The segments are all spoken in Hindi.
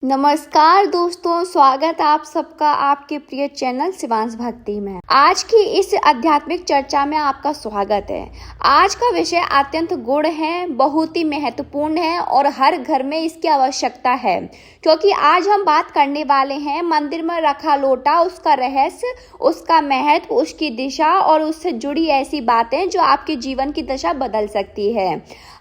नमस्कार दोस्तों, स्वागत है आप सबका आपके प्रिय चैनल शिवांश भक्ति में। आज की इस आध्यात्मिक चर्चा में आपका स्वागत है। आज का विषय अत्यंत गुण है, बहुत ही महत्वपूर्ण है और हर घर में इसकी आवश्यकता है, क्योंकि आज हम बात करने वाले हैं मंदिर में रखा लोटा, उसका रहस्य, उसका महत्व, उसकी दिशा और उससे जुड़ी ऐसी बातें जो आपके जीवन की दशा बदल सकती है।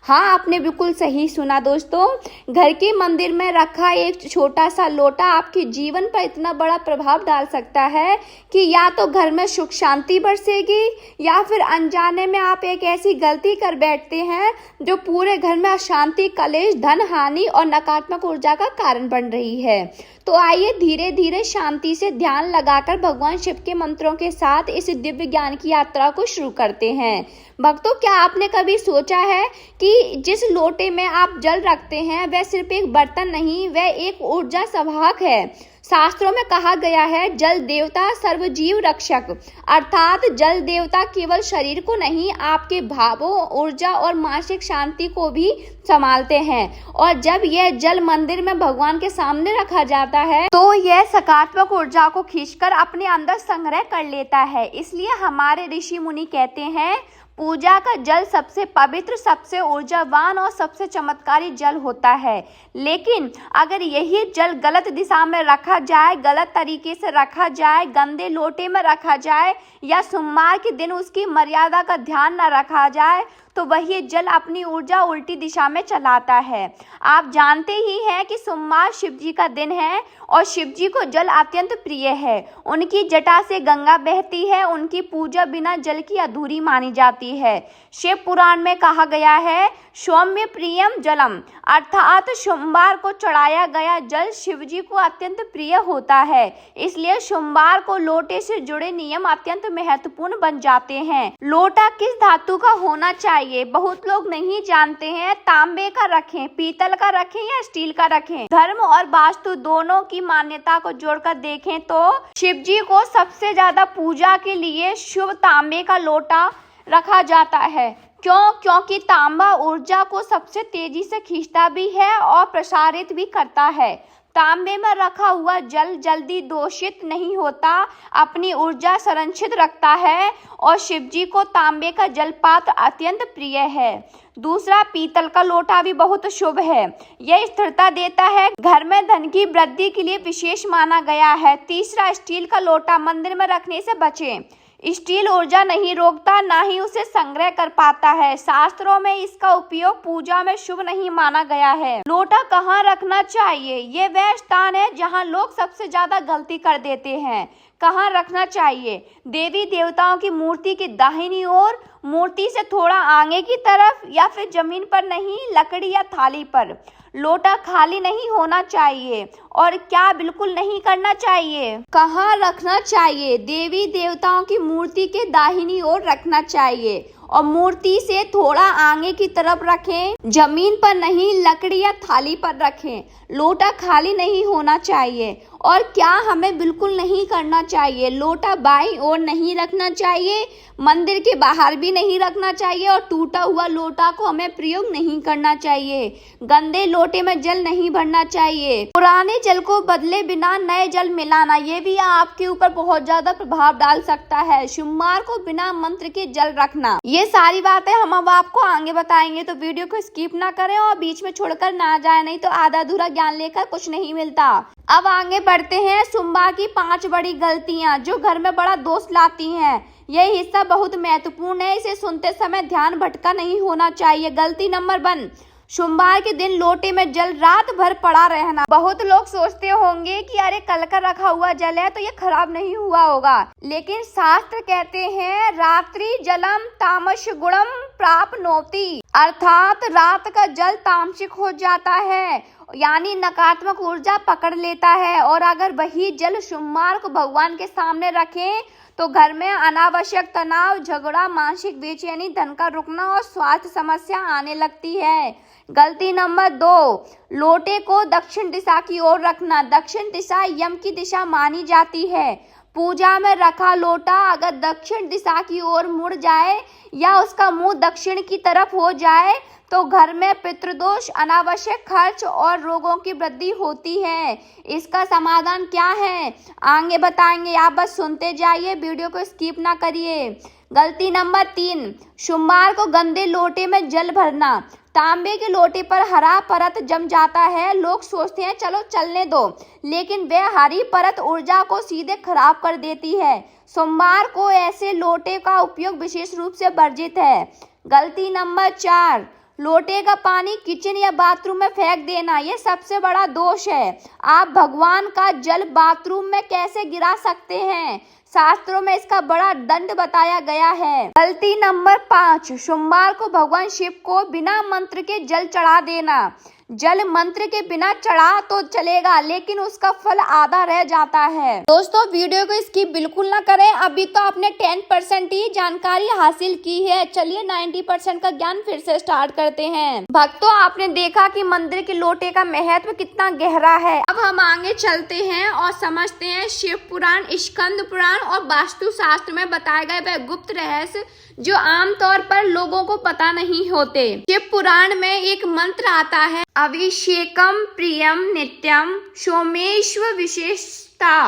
हाँ, आपने बिल्कुल सही सुना दोस्तों। घर के मंदिर में रखा एक छोटा सा लोटा आपके जीवन पर इतना बड़ा प्रभाव डाल सकता है कि या तो घर में सुख शांति बरसेगी या फिर अनजाने में आप एक ऐसी गलती कर बैठते हैं जो पूरे घर में अशांति, कलेश, धन हानि और नकारात्मक ऊर्जा का कारण बन रही है। तो आइए धीरे धीरे शांति से ध्यान लगाकर भगवान शिव के मंत्रों के साथ इस दिव्य ज्ञान की यात्रा को शुरू करते हैं। भक्तों, क्या आपने कभी सोचा है कि जिस लोटे में आप जल रखते हैं वह सिर्फ एक बर्तन नहीं, वह एक ऊर्जा संवाहक है। शास्त्रों में कहा गया है, जल देवता सर्वजीव रक्षक, अर्थात जल देवता केवल शरीर को नहीं, आपके भावों, ऊर्जा और मानसिक शांति को भी संभालते हैं। और जब यह जल मंदिर में भगवान के सामने रखा जाता है तो यह सकारात्मक ऊर्जा को खींचकर अपने अंदर संग्रह कर लेता है। इसलिए हमारे ऋषि मुनि कहते हैं, पूजा का जल सबसे पवित्र, सबसे ऊर्जावान और सबसे चमत्कारी जल होता है। लेकिन अगर यही जल गलत दिशा में रखा जाए, गलत तरीके से रखा जाए, गंदे लोटे में रखा जाए या सोमवार के दिन उसकी मर्यादा का ध्यान न रखा जाए तो वही जल अपनी ऊर्जा उल्टी दिशा में चलाता है। आप जानते ही हैं कि सोमवार शिव जी का दिन है और शिव जी को जल अत्यंत प्रिय है। उनकी जटा से गंगा बहती है, उनकी पूजा बिना जल की अधूरी मानी जाती है। शिव पुराण में कहा गया है, सौम्य प्रियम जलम, अर्थात सोमवार को चढ़ाया गया जल शिव जी को अत्यंत प्रिय होता है। इसलिए सोमवार को लोटे से जुड़े नियम अत्यंत महत्वपूर्ण बन जाते हैं। लोटा किस धातु का होना चाहिए बहुत लोग नहीं जानते हैं। तांबे का रखें, पीतल का रखें या स्टील का रखें। धर्म और वास्तु दोनों की मान्यता को जोड़कर देखें तो शिव जी को सबसे ज्यादा पूजा के लिए शुभ तांबे का लोटा रखा जाता है। क्योंकि तांबा ऊर्जा को सबसे तेजी से खींचता भी है और प्रसारित भी करता है। तांबे में रखा हुआ जल जल्दी दूषित नहीं होता, अपनी ऊर्जा संरक्षित रखता है और शिव जी को तांबे का जलपात्र अत्यंत प्रिय है। दूसरा, पीतल का लोटा भी बहुत शुभ है। यह स्थिरता देता है, घर में धन की वृद्धि के लिए विशेष माना गया है। तीसरा, स्टील का लोटा मंदिर में रखने से बचें। स्टील ऊर्जा नहीं रोकता, ना ही उसे संग्रह कर पाता है। शास्त्रों में इसका उपयोग पूजा में शुभ नहीं माना गया है। लोटा कहाँ रखना चाहिए? ये वह स्थान है जहाँ लोग सबसे ज्यादा गलती कर देते हैं। कहाँ रखना चाहिए? देवी देवताओं की मूर्ति की दाहिनी ओर, मूर्ति से थोड़ा आगे की तरफ, या फिर जमीन पर नहीं, लकड़ी या थाली पर। लोटा खाली नहीं होना चाहिए। और क्या बिल्कुल नहीं करना चाहिए? कहाँ रखना चाहिए? देवी देवताओं की मूर्ति के दाहिनी ओर रखना चाहिए और मूर्ति से थोड़ा आगे की तरफ रखें, जमीन पर नहीं, लकड़ी या थाली पर रखें। लोटा खाली नहीं होना चाहिए। और क्या हमें बिल्कुल नहीं करना चाहिए? लोटा बाईं ओर नहीं रखना चाहिए, मंदिर के बाहर भी नहीं रखना चाहिए और टूटा हुआ लोटा को हमें प्रयोग नहीं करना चाहिए। गंदे लोटे में जल नहीं भरना चाहिए। पुराने जल को बदले बिना नए जल मिलाना, ये भी आपके ऊपर बहुत ज्यादा प्रभाव डाल सकता है। सोमवार को बिना मंत्र के जल रखना, ये सारी बातें हम अब आपको आगे बताएंगे, तो वीडियो को स्किप ना करें और बीच में छोड़कर ना जाए, नहीं तो आधा अधूरा ज्ञान लेकर कुछ नहीं मिलता। अब आगे बढ़ते हैं। सोमवार की 5 बड़ी गलतियां जो घर में बड़ा दोष लाती हैं। यह हिस्सा बहुत महत्वपूर्ण है, इसे सुनते समय ध्यान भटका नहीं होना चाहिए। गलती नंबर 1, सोमवार के दिन लोटे में जल रात भर पड़ा रहना। बहुत लोग सोचते होंगे कि अरे कल का रखा हुआ जल है तो ये खराब नहीं हुआ होगा, लेकिन शास्त्र कहते हैं, रात्रि जलम तामस गुणम प्राप्नोति, अर्थात रात का जल तामसिक हो जाता है, यानी नकारात्मक ऊर्जा पकड़ लेता है। और अगर वही जल सोमवार को भगवान के सामने रखें तो घर में अनावश्यक तनाव, झगड़ा, मानसिक बेचैनी, धन का रुकना और स्वास्थ्य समस्या आने लगती है। गलती नंबर 2, लोटे को दक्षिण दिशा की ओर रखना। दक्षिण दिशा यम की दिशा मानी जाती है। पूजा में रखा लोटा अगर दक्षिण दिशा की ओर मुड़ जाए या उसका मुंह दक्षिण की तरफ हो जाए तो घर में पितृदोष, अनावश्यक खर्च और रोगों की वृद्धि होती है। इसका समाधान क्या है आगे बताएंगे, आप बस सुनते जाइए, वीडियो को स्किप ना करिए। गलती नंबर 3, सोमवार को गंदे लोटे में जल भरना। तांबे के लोटे पर हरा परत जम जाता है। लोग सोचते हैं चलो चलने दो, लेकिन वह हरी परत ऊर्जा को सीधे खराब कर देती है। सोमवार को ऐसे लोटे का उपयोग विशेष रूप से वर्जित है। गलती नंबर 4, लोटे का पानी किचन या बाथरूम में फेंक देना, यह सबसे बड़ा दोष है। आप भगवान का जल बाथरूम में कैसे गिरा सकते हैं? शास्त्रों में इसका बड़ा दंड बताया गया है। गलती नंबर 5, सोमवार को भगवान शिव को बिना मंत्र के जल चढ़ा देना। जल मंत्र के बिना चढ़ा तो चलेगा, लेकिन उसका फल आधा रह जाता है। दोस्तों वीडियो को स्किप बिल्कुल ना करें। अभी तो आपने 10% ही जानकारी हासिल की है, चलिए 90% का ज्ञान फिर से स्टार्ट करते हैं। भक्तों, आपने देखा कि मंदिर के लोटे का महत्व कितना गहरा है। अब हम आगे चलते हैं और समझते हैं शिव पुराण, स्कंद पुराण और वास्तु शास्त्र में बताए गए वह गुप्त रहस्य जो आमतौर पर लोगों को पता नहीं होते। शिव पुराण में एक मंत्र आता है, अभिषेकम प्रियम नित्यम सोमेश्वर विशेषता,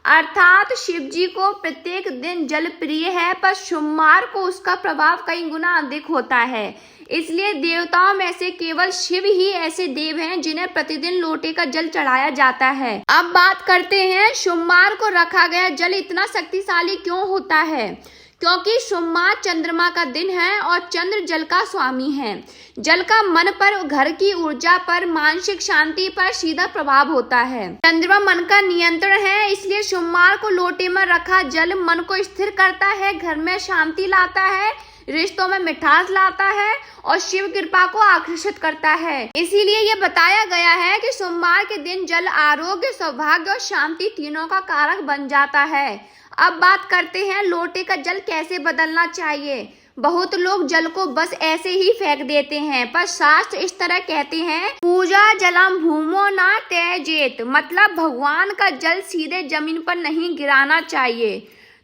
अर्थात शिव जी को प्रत्येक दिन जल प्रिय है, पर सोमवार को उसका प्रभाव कई गुना अधिक होता है। इसलिए देवताओं में से केवल शिव ही ऐसे देव हैं जिन्हें प्रतिदिन लोटे का जल चढ़ाया जाता है। अब बात करते हैं सोमवार को रखा गया जल इतना शक्तिशाली क्यों होता है। क्योंकि सोमवार चंद्रमा का दिन है और चंद्र जल का स्वामी है। जल का मन पर, घर की ऊर्जा पर, मानसिक शांति पर सीधा प्रभाव होता है। चंद्रमा मन का नियंत्रण है, इसलिए सोमवार को लोटे में रखा जल मन को स्थिर करता है, घर में शांति लाता है, रिश्तों में मिठास लाता है और शिव कृपा को आकर्षित करता है। इसीलिए ये बताया गया है कि सोमवार के दिन जल आरोग्य, सौभाग्य और शांति तीनों का कारक बन जाता है। अब बात करते हैं लोटे का जल कैसे बदलना चाहिए। बहुत लोग जल को बस ऐसे ही फेंक देते हैं, पर शास्त्र इस तरह कहते हैं, पूजा जलम भूमो ना त्यजेत, मतलब भगवान का जल सीधे जमीन पर नहीं गिराना चाहिए।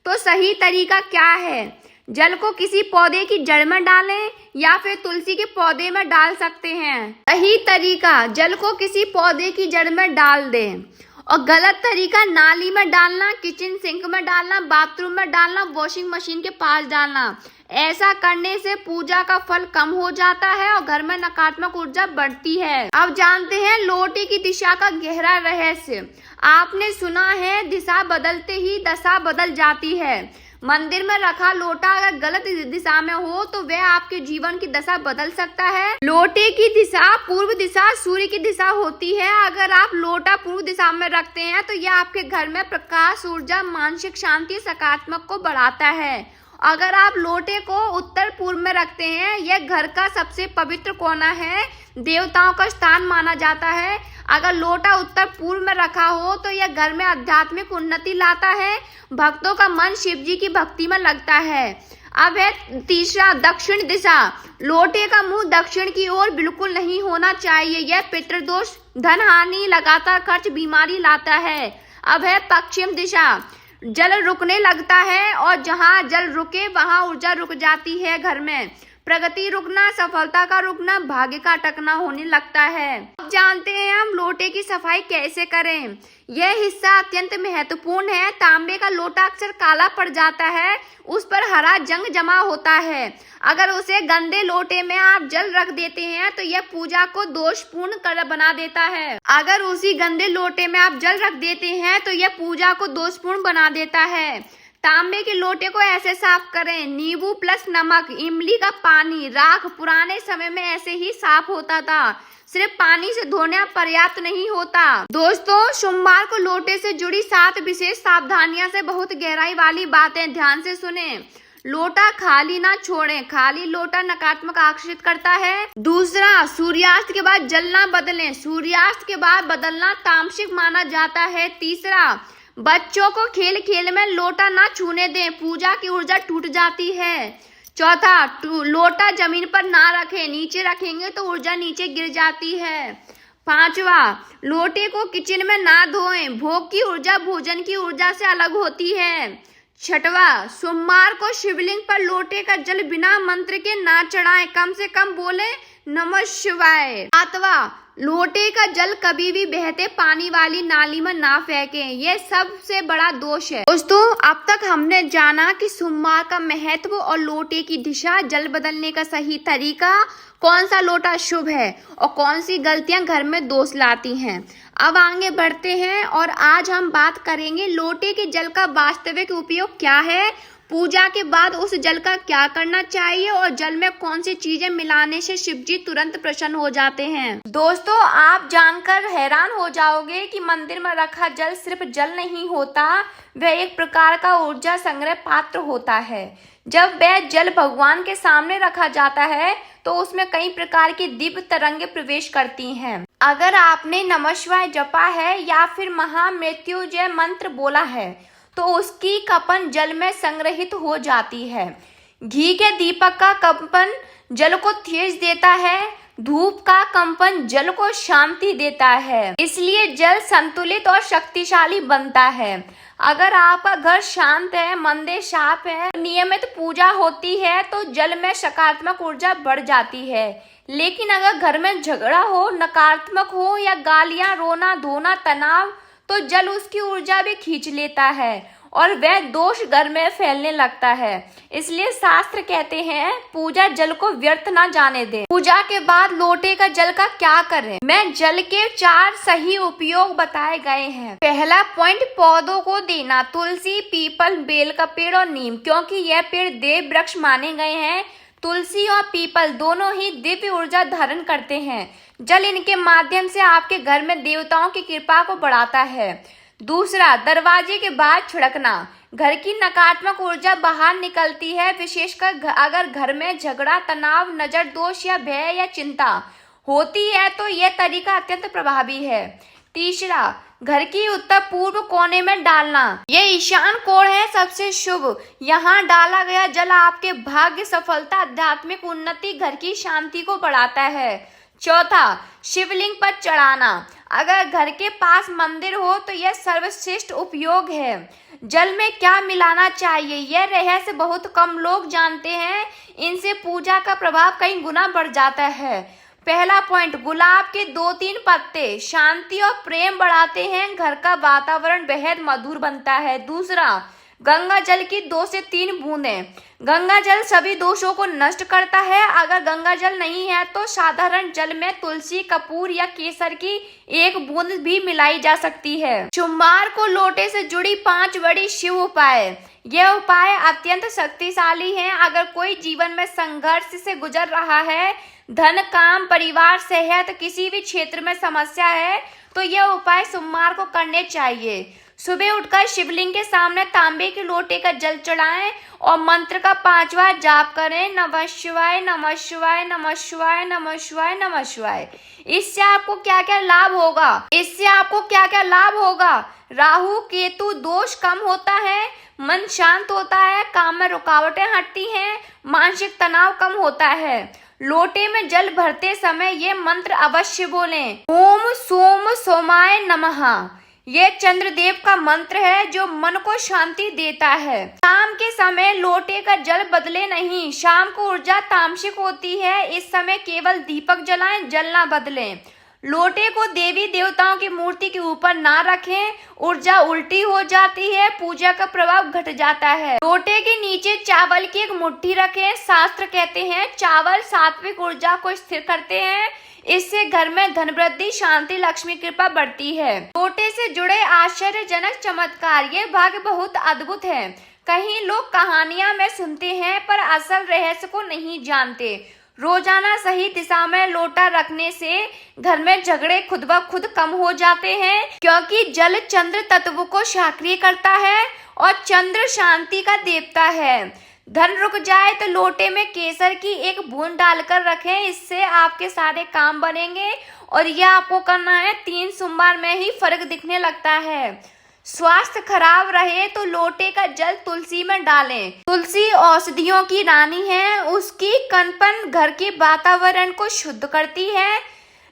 तो सही तरीका क्या है? जल को किसी पौधे की जड़ में डालें या फिर तुलसी के पौधे में डाल सकते हैं। सही तरीका, जल को किसी पौधे की जड़ में डाल दें। और गलत तरीका, नाली में डालना, किचन सिंक में डालना, बाथरूम में डालना, वॉशिंग मशीन के पास डालना। ऐसा करने से पूजा का फल कम हो जाता है और घर में नकारात्मक ऊर्जा बढ़ती है। अब जानते हैं लोटे की दिशा का गहरा रहस्य। आपने सुना है दिशा बदलते ही दशा बदल जाती है। मंदिर में रखा लोटा अगर गलत दिशा में हो तो वह आपके जीवन की दशा बदल सकता है। लोटे की दिशा पूर्व दिशा सूर्य की दिशा होती है। अगर आप लोटा पूर्व दिशा में रखते हैं तो यह आपके घर में प्रकाश, ऊर्जा, मानसिक शांति, सकारात्मक को बढ़ाता है। अगर आप लोटे को उत्तर पूर्व में रखते हैं, यह घर का सबसे पवित्र कोना है, देवताओं का स्थान माना जाता है। अगर लोटा उत्तर पूर्व में रखा हो तो यह घर में आध्यात्मिक उन्नति लाता है, भक्तों का मन शिव जी की भक्ति में लगता है। अब है तीसरा, दक्षिण दिशा। लोटे का मुंह दक्षिण की ओर बिल्कुल नहीं होना चाहिए, यह पितृदोष, धन हानि, लगातार खर्च, बीमारी लाता है। अब है पश्चिम दिशा। जल रुकने लगता है और जहां जल रुके वहां ऊर्जा रुक जाती है। घर में प्रगति रुकना, सफलता का रुकना, भाग्य का अटकना होने लगता है। अब जानते हैं हम लोटे की सफाई कैसे करें। यह हिस्सा अत्यंत महत्वपूर्ण है। तांबे का लोटा अक्सर काला पड़ जाता है, उस पर हरा जंग जमा होता है। अगर उसे गंदे लोटे में आप जल रख देते हैं तो यह पूजा को दोषपूर्ण कर बना देता है। अगर उसी गंदे लोटे में आप जल रख देते हैं तो यह पूजा को दोषपूर्ण बना देता है। तांबे के लोटे को ऐसे साफ करें, नींबू प्लस नमक, इमली का पानी, राख। पुराने समय में ऐसे ही साफ होता था, सिर्फ पानी से धोना पर्याप्त नहीं होता। दोस्तों, सोमवार को लोटे से जुड़ी 7 विशेष सावधानियां से बहुत गहराई वाली बातें ध्यान से सुने। लोटा खाली ना छोड़ें, खाली लोटा नकारात्मक आकर्षित करता है। दूसरा, सूर्यास्त के बाद जल ना बदलें, सूर्यास्त के बाद बदलना तामसिक माना जाता है। तीसरा, बच्चों को खेल खेल में लोटा ना छूने दें, पूजा की ऊर्जा टूट जाती है। चौथा, लोटा जमीन पर ना रखें, नीचे रखेंगे तो ऊर्जा नीचे गिर जाती है। पांचवा, लोटे को किचन में ना धोएं, भोग की ऊर्जा भोजन की ऊर्जा से अलग होती है। छठवा, सोमवार को शिवलिंग पर लोटे का जल बिना मंत्र के ना चढ़ाएं, कम से कम बोले नमः शिवाय। सातवा, लोटे का जल कभी भी बहते पानी वाली नाली में ना फेंकें, यह सबसे बड़ा दोष है। दोस्तों, अब तक हमने जाना कि सोमवार का महत्व और लोटे की दिशा, जल बदलने का सही तरीका, कौन सा लोटा शुभ है और कौन सी गलतियां घर में दोष लाती हैं। अब आगे बढ़ते हैं और आज हम बात करेंगे लोटे के जल का वास्तविक उपयोग क्या है, पूजा के बाद उस जल का क्या करना चाहिए और जल में कौन सी चीजें मिलाने से शिव जी तुरंत प्रसन्न हो जाते हैं। दोस्तों, आप जानकर हैरान हो जाओगे कि मंदिर में रखा जल सिर्फ जल नहीं होता, वह एक प्रकार का ऊर्जा संग्रह पात्र होता है। जब वह जल भगवान के सामने रखा जाता है तो उसमें कई प्रकार की दिव्य तरंगे प्रवेश करती हैं। अगर आपने नमः शिवाय जपा है या फिर महामृत्युंजय मंत्र बोला है तो उसकी कंपन जल में संग्रहित हो जाती है। घी के दीपक का कंपन जल को तेज देता है, धूप का कंपन जल को शांति देता है, इसलिए जल संतुलित और शक्तिशाली बनता है। अगर आपका घर शांत है, मंदिर साफ है, नियमित पूजा होती है तो जल में सकारात्मक ऊर्जा बढ़ जाती है। लेकिन अगर घर में झगड़ा हो, नकारात्मक हो या गालियां, रोना धोना, तनाव, तो जल उसकी ऊर्जा भी खींच लेता है और वह दोष घर में फैलने लगता है। इसलिए शास्त्र कहते हैं पूजा जल को व्यर्थ ना जाने दे। पूजा के बाद लोटे का जल का क्या करें, मैं जल के 4 सही उपयोग बताए गए हैं। पहला पॉइंट, पौधों को देना, तुलसी, पीपल, बेल का पेड़ और नीम, क्योंकि यह पेड़ देव वृक्ष माने गए हैं। तुलसी और पीपल दोनों ही दिव्य ऊर्जा धारण करते हैं। जल इनके माध्यम से आपके घर में देवताओं की कृपा को बढ़ाता है। दूसरा, दरवाजे के बाहर छिड़कना, घर की नकारात्मक ऊर्जा बाहर निकलती है, विशेषकर अगर घर में झगड़ा, तनाव, नजर दोष या भय या चिंता होती है तो यह तरीका अत्यंत प्रभावी है। तीसरा, घर की उत्तर पूर्व कोने में डालना, यह ईशान कोण है, सबसे शुभ। यहाँ डाला गया जल आपके भाग्य, सफलता, आध्यात्मिक उन्नति, घर की शांति को बढ़ाता है। चौथा, शिवलिंग पर चढ़ाना, अगर घर के पास मंदिर हो तो यह सर्वश्रेष्ठ उपयोग है। जल में क्या मिलाना चाहिए, यह रहस्य बहुत कम लोग जानते हैं, इनसे पूजा का प्रभाव कई गुना बढ़ जाता है। पहला पॉइंट, गुलाब के 2-3 पत्ते शांति और प्रेम बढ़ाते हैं, घर का वातावरण बेहद मधुर बनता है। दूसरा, गंगा जल की 2 से 3 बूंदें, गंगा जल सभी दोषों को नष्ट करता है। अगर गंगा जल नहीं है तो साधारण जल में तुलसी, कपूर या केसर की 1 बूंद भी मिलाई जा सकती है। सोमवार को लोटे से जुड़ी 5 बड़ी शिव उपाय, यह उपाय अत्यंत शक्तिशाली हैं। अगर कोई जीवन में संघर्ष से गुजर रहा है, धन, काम, परिवार, सेहत, किसी भी क्षेत्र में समस्या है तो यह उपाय सोमवार को करने चाहिए। सुबह उठकर शिवलिंग के सामने तांबे के लोटे का जल चढ़ाएं और मंत्र का 5 बार जाप करें, नमः शिवाय, नमः शिवाय, नमः शिवाय, नमः शिवाय, नमः शिवाय। इससे आपको क्या क्या लाभ होगा, राहु केतु दोष कम होता है, मन शांत होता है, काम में रुकावटें हटती हैं, मानसिक तनाव कम होता है। लोटे में जल भरते समय ये मंत्र अवश्य बोलें, ओम सोम सोमाय नमः। ये चंद्रदेव का मंत्र है जो मन को शांति देता है। शाम के समय लोटे का जल बदले नहीं, शाम को ऊर्जा तामसिक होती है, इस समय केवल दीपक जलाएं, जल ना बदलें। लोटे को देवी देवताओं की मूर्ति के ऊपर ना रखें, ऊर्जा उल्टी हो जाती है, पूजा का प्रभाव घट जाता है। लोटे के नीचे चावल की 1 मुट्ठी रखें, शास्त्र कहते हैं चावल सात्विक ऊर्जा को स्थिर करते हैं, इससे घर में धन वृद्धि, शांति, लक्ष्मी कृपा बढ़ती है। लोटे से जुड़े आश्चर्यजनक चमत्कार, ये भाग्य बहुत अद्भुत है। कहीं लोग कहानियां में सुनते हैं पर असल रहस्य को नहीं जानते। रोजाना सही दिशा में लोटा रखने से घर में झगड़े खुद ब खुद कम हो जाते हैं, क्योंकि जल चंद्र तत्व को सक्रिय करता है और चंद्र शांति का देवता है। धन रुक जाए तो लोटे में केसर की 1 बूंद डालकर रखें, इससे आपके सारे काम बनेंगे और यह आपको करना है 3 सोमवार में ही फर्क दिखने लगता है। स्वास्थ्य खराब रहे तो लोटे का जल तुलसी में डालें। तुलसी औषधियों की रानी है, उसकी कंपन घर के वातावरण को शुद्ध करती है।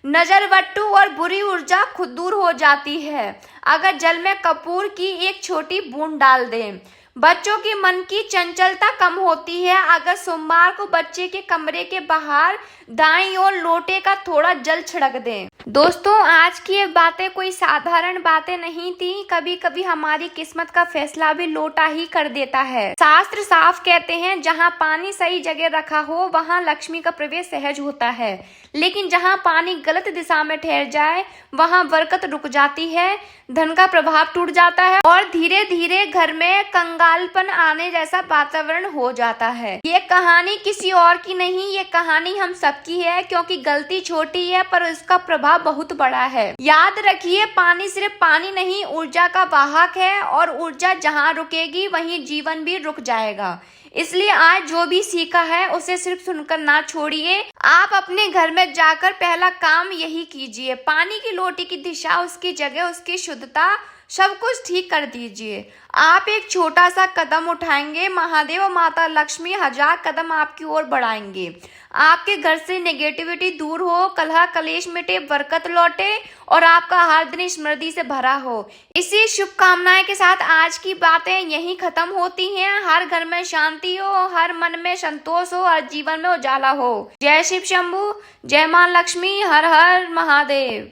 नजरवट्टू और बुरी ऊर्जा खुद दूर हो जाती है अगर जल में कपूर की एक छोटी बूंद डाल दें। बच्चों की मन की चंचलता कम होती है अगर सोमवार को बच्चे के कमरे के बाहर दाईं ओर लोटे का थोड़ा जल छिड़क दें। दोस्तों, आज की ये बातें कोई साधारण बातें नहीं थी। कभी कभी हमारी किस्मत का फैसला भी लोटा ही कर देता है। शास्त्र साफ कहते हैं, जहाँ पानी सही जगह रखा हो वहाँ लक्ष्मी का प्रवेश सहज होता है, लेकिन जहाँ पानी गलत दिशा में ठहर जाए वहाँ बरकत रुक जाती है, धन का प्रभाव टूट जाता है और धीरे धीरे घर में कंगालपन आने जैसा वातावरण हो जाता है। ये कहानी किसी और की नहीं, ये कहानी हम सबकी है, क्योंकि गलती छोटी है पर उसका प्रभाव बहुत बड़ा है। याद रखिए, पानी सिर्फ पानी नहीं, ऊर्जा का वाहक है और ऊर्जा जहाँ रुकेगी वहीं जीवन भी रुक जाएगा। इसलिए आज जो भी सीखा है उसे सिर्फ सुनकर ना छोड़िए, आप अपने घर में जाकर पहला काम यही कीजिए। पानी की लोटी की दिशा, उसकी जगह, उसकी शुद्धता, सब कुछ ठीक कर दीजिए। आप एक छोटा सा कदम उठाएंगे, महादेव और माता लक्ष्मी 1000 कदम आपकी ओर बढ़ाएंगे। आपके घर से नेगेटिविटी दूर हो, कलह कलेश मिटे, बरकत लौटे और आपका हर दिन स्मृति से भरा हो। इसी शुभकामनाएं के साथ आज की बातें यहीं खत्म होती हैं। हर घर में शांति हो, हर मन में संतोष हो, हर जीवन में उजाला हो। जय शिव शंभू, जय मां लक्ष्मी, हर हर महादेव।